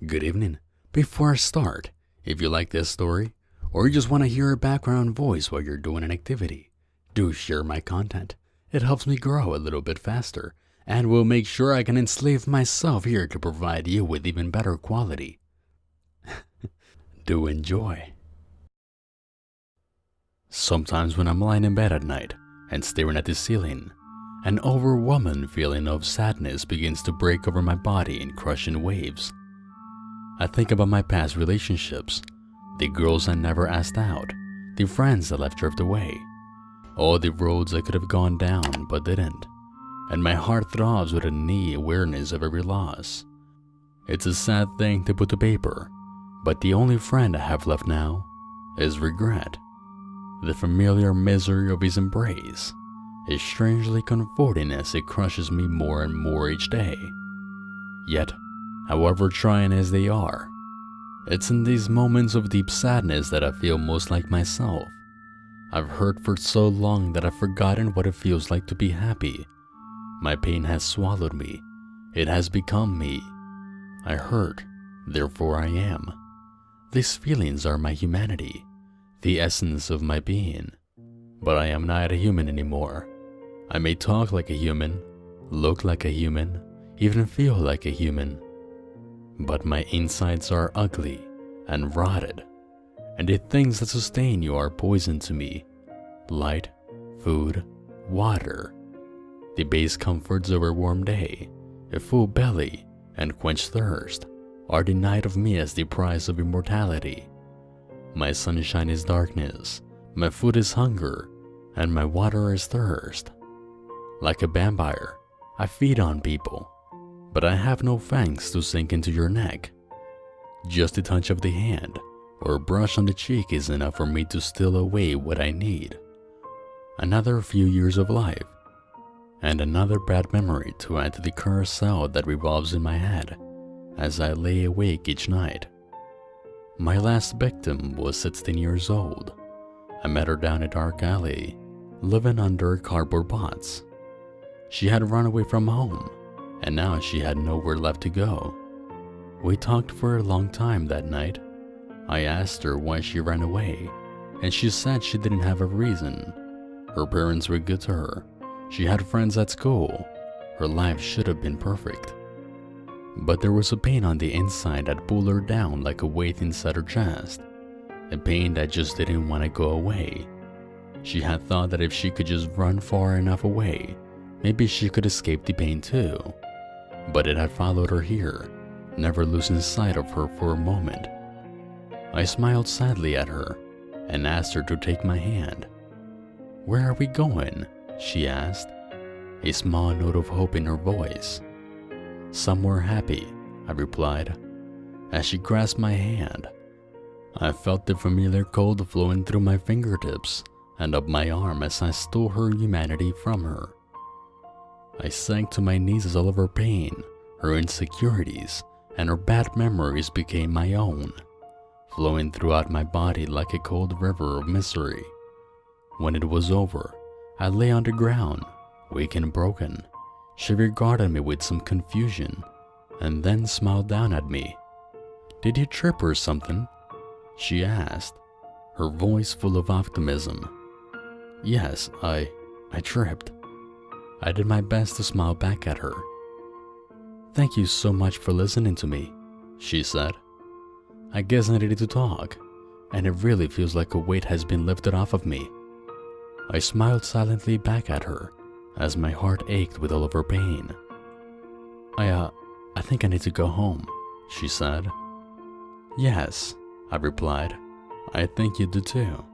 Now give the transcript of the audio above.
Good evening. Before I start, if you like this story, or you just want to hear a background voice while you're doing an activity, do share my content. It helps me grow a little bit faster, and will make sure I can enslave myself here to provide you with even better quality. Do enjoy. Sometimes when I'm lying in bed at night and staring at the ceiling, an overwhelming feeling of sadness begins to break over my body in crushing waves. I think about my past relationships, the girls I never asked out, the friends that I've drifted away, all the roads I could have gone down but didn't, and my heart throbs with a knee awareness of every loss. It's a sad thing to put to paper, but the only friend I have left now is regret. The familiar misery of his embrace is strangely comforting as it crushes me more and more each day. Yet, however trying as they are, it's in these moments of deep sadness that I feel most like myself. I've hurt for so long that I've forgotten what it feels like to be happy. My pain has swallowed me. It has become me. I hurt, therefore I am. These feelings are my humanity, the essence of my being. But I am not a human anymore. I may talk like a human, look like a human, even feel like a human. But my insides are ugly and rotted, and the things that sustain you are poison to me. Light, food, water, the base comforts of a warm day, a full belly, and quenched thirst are denied of me as the price of immortality. My sunshine is darkness, my food is hunger, and my water is thirst. Like a vampire, I feed on people, but I have no fangs to sink into your neck. Just a touch of the hand or a brush on the cheek is enough for me to steal away what I need. Another few years of life, and another bad memory to add to the carousel that revolves in my head as I lay awake each night. My last victim was 16 years old. I met her down a dark alley, living under cardboard box. She had run away from home, and now she had nowhere left to go. We talked for a long time that night. I asked her why she ran away, and she said she didn't have a reason. Her parents were good to her. She had friends at school. Her life should have been perfect. But there was a pain on the inside that pulled her down like a weight inside her chest. A pain that just didn't want to go away. She had thought that if she could just run far enough away, maybe she could escape the pain too. But it had followed her here, never losing sight of her for a moment. I smiled sadly at her and asked her to take my hand. "Where are we going?" she asked, a small note of hope in her voice. "Somewhere happy," I replied. As she grasped my hand, I felt the familiar cold flowing through my fingertips and up my arm as I stole her humanity from her. I sank to my knees as all of her pain, her insecurities, and her bad memories became my own, flowing throughout my body like a cold river of misery. When it was over, I lay on the ground, weak and broken. She regarded me with some confusion, and then smiled down at me. "Did you trip or something?" she asked, her voice full of optimism. "Yes, I tripped." I did my best to smile back at her. "Thank you so much for listening to me," she said. "I guess I needed to talk, and it really feels like a weight has been lifted off of me." I smiled silently back at her as my heart ached with all of her pain. I think I need to go home," she said. "Yes," I replied. "I think you do too."